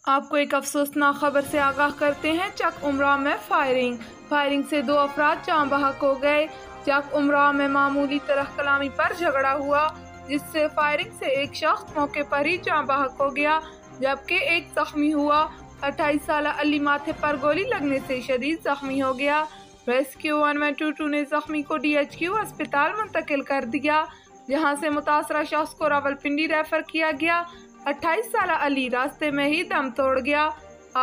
آپ کو ایک افسوسناک خبر سے آگاہ کرتے ہیں۔ چک امراء میں فائرنگ سے 2 افراد جاں بحق ہو گئے۔ چک امراء میں معمولی طرح کلامی پر جھگڑا ہوا، جس سے فائرنگ سے ایک شخص موقع پر ہی جاں بحق ہو گیا جبکہ ایک زخمی ہوا۔ 28 سالہ علی ماتھے پر گولی لگنے سے شدید زخمی ہو گیا۔ ریسکیو 1122 نے زخمی کو DHQ ہسپتال منتقل کر دیا، جہاں سے متاثرہ شخص کو راولپنڈی ریفر کیا گیا۔ 28 سالہ علی راستے میں ہی دم توڑ گیا۔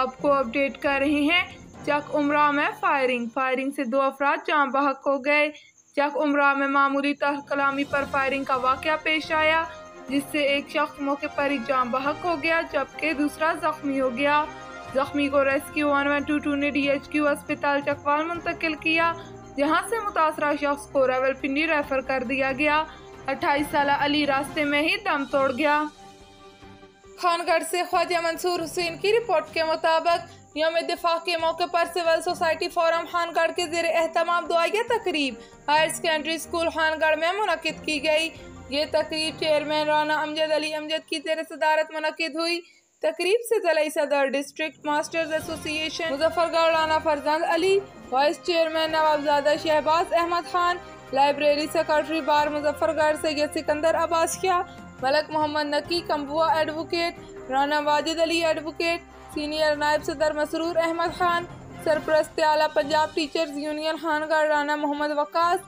آپ کو اپڈیٹ کر رہے ہیں۔ چک امراء میں فائرنگ سے 2 افراد جاں بحق ہو گئے۔ چک امراء میں معمولی طرح کلامی پر فائرنگ کا واقعہ پیش آیا، جس سے ایک شخص موقع پر ہی جاں بحق ہو گیا جبکہ دوسرا زخمی ہو گیا۔ زخمی کو ریسکیو 1122 نے DHQ ہسپتال چکوال منتقل کیا، جہاں سے متاثرہ شخص کو راولپنڈی ریفر کر دیا گیا۔ 28 سالہ علی راستے میں ہی دم توڑ گیا۔ خان گڑھ سے خواجہ منصور حسین کی رپورٹ کے مطابق یوم دفاع کے موقع پر civil society forum Khangarh کے زیر اہتمام دعائیہ تقریب ہائر سیکنڈری اسکول خان گڑھ میں منعقد کی گئی۔ یہ تقریب چیئرمین رانا امجد علی امجد کی زیر صدارت منعقد ہوئی۔ تقریب سے ضلعی صدر ڈسٹرکٹ ماسٹرز ایسوسی ایشن مظفر گڑھ رانا فرزند علی، vice chairman نوابزادہ Shahbaz Ahmad Khan, library secretary بار مظفر گڑھ سید سکندر عباس شاہ، ملک Muhammad Naqi کمبوا advocate, Rana Wajid Ali advocate, senior نائب صدر مسرور احمد خان، سرپرست اعلیٰ پنجاب ٹیچرز یونین خان گڑھ رانا محمد وقاص،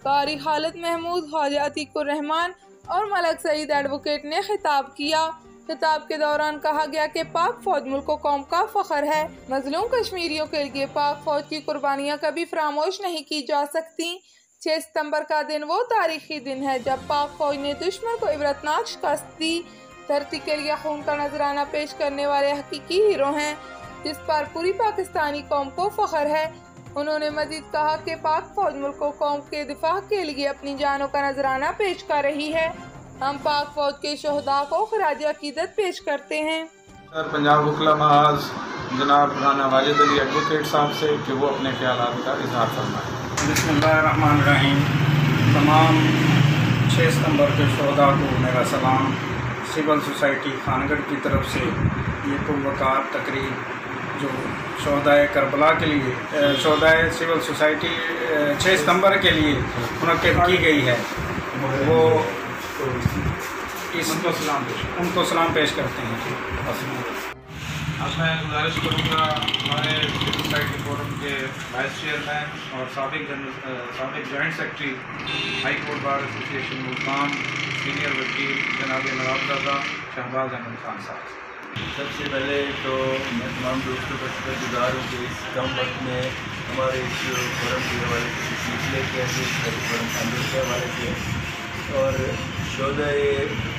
قاری خالد محمود، خواجہ عتیق الرحمان اور ملک سعید ایڈوکیٹ نے خطاب کیا۔ خطاب کے دوران کہا گیا کہ پاک فوج ملک و قوم کا فخر ہے۔ مظلوم کشمیریوں کے لیے پاک فوج کی قربانیاں کبھی فراموش نہیں کی جا سکتی۔ 6 ستمبر کا دن وہ تاریخی دن ہے جب پاک فوج نے دشمن کو عبرتناک شکست دی۔ دھرتی کے لیے خون کا نذرانہ پیش کرنے والے حقیقی ہیرو ہیں، جس پر پوری پاکستانی قوم کو فخر ہے۔ انہوں نے مزید کہا کہ پاک فوج ملک و قوم کے دفاع کے لیے اپنی جانوں کا نذرانہ پیش کر رہی ہے۔ ہم پاک فوج کے شہداء کو خراج عقیدت پیش کرتے ہیں۔ پنجاب وکلا محاذ جناب رانا واجد علی ایڈوکیٹ صاحب سے کہ وہ اپنے خیالات کا اظہار فرمائیں۔ بسم اللہ الرحمن الرحیم۔ تمام 6 ستمبر کے شہداء کو میرا سلام۔ سول سوسائٹی خان گڑھ کی طرف سے یہ پروقار تقریب جو شہداء کربلا کے لیے شہداء سول سوسائٹی 6 ستمبر کے لیے منعقد کی گئی ہے، وہ ان کو سلام پیش کرتے ہیں۔ اب میں گزارش کروں گا ہمارے سول سوسائٹی فورم کے وائس چیئرمین اور سابق joint secretary high court bar ایسوسی ایشن ملتان سینئر وکیل جناب نوابزادہ شہباز احمد خان صاحب۔ سب سے پہلے تو میں تمام دوستوں کا شکر گزار ہوں کہ اس کم وقت میں ہمارے اس فورم کے حوالے سے سلسلے کے فورم خان گڑھ کے حوالے سے اور شہداء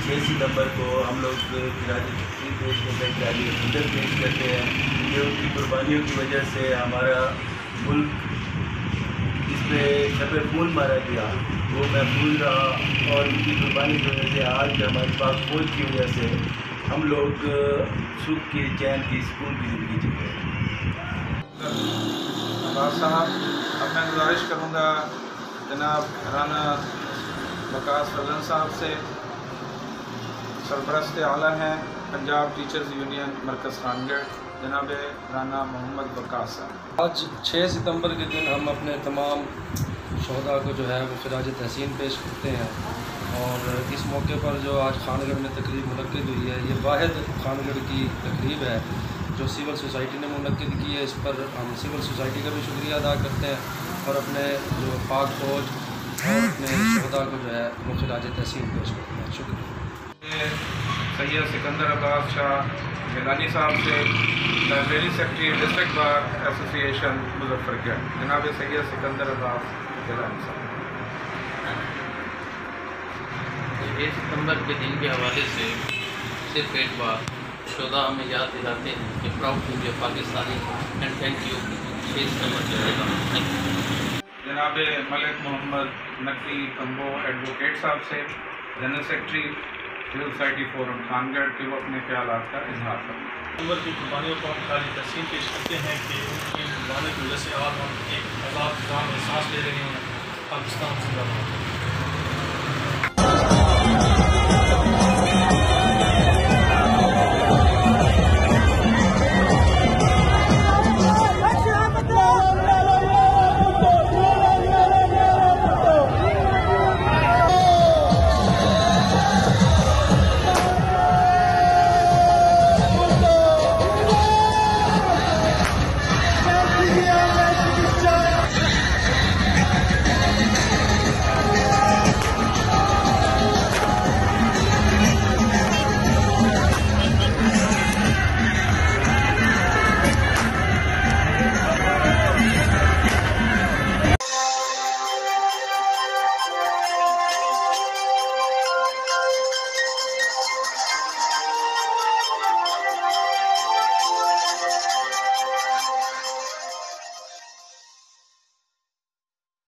6 ستمبر کو ہم لوگ خراج تحسین پیش کرتے ہیں، خراج عقیدت پیش کرتے ہیں کہ ان کی قربانیوں کی وجہ سے ہمارا ملک جس پہ شب خون مارا گیا وہ محفوظ رہا، اور ان کی قربانی کی وجہ سے آج ہماری پاک فوج کی وجہ سے ہم لوگ سکھ کی، چین کی، سکون کی زندگی جی رہے ہیں۔ عباس صاحب، اب میں گزارش کروں گا جناب رانا وقاص فرزند صاحب سے، سرپرست اعلیٰ ہیں پنجاب ٹیچرز یونین مرکز خان گڑھ، جناب رانا محمد وقاص صاحب۔ آج 6 ستمبر کے دن ہم اپنے تمام شہداء کو جو ہے وہ خراج تحسین پیش کرتے ہیں، اور اس موقع پر جو آج خان گڑھ میں تقریب منعقد ہوئی ہے، یہ واحد خان گڑھ کی تقریب ہے جو سول سوسائٹی نے منعقد کی ہے۔ اس پر ہم سول سوسائٹی کا بھی شکریہ ادا کرتے ہیں اور اپنے جو پاک فوج اور اپنے شہداء کو جو ہے وہ خراج تحسین پیش کرتے ہیں۔ شکریہ۔ سید سکندر عباس شاہ گیلانی صاحب سے، لائبریری سیکرٹری ڈسٹرکٹ بار ایسوسی ایشن مظفر گڑھ، جناب سید سکندر عباس گیلانی صاحب۔ 6 ستمبر کے دن کے حوالے سے صرف ایک بار شہداء ہمیں یاد دلاتے ہیں کہ proud to be Pakistani and thank you 6 ستمبر کے جناب ملک محمد نقی کمبو ایڈوکیٹ صاحب سے، general secretary civil society forum Khangarh کے وہ اپنے خیالات کا اظہار کریں۔ ستمبر کی قربانیوں کو ہم خراج تحسین پیش کرتے ہیں کہ ان کی قربانی کی وجہ سے آج ہم ایک آزاد نظام میں سانس لے رہے ہیں۔ پاکستان زندہ باد۔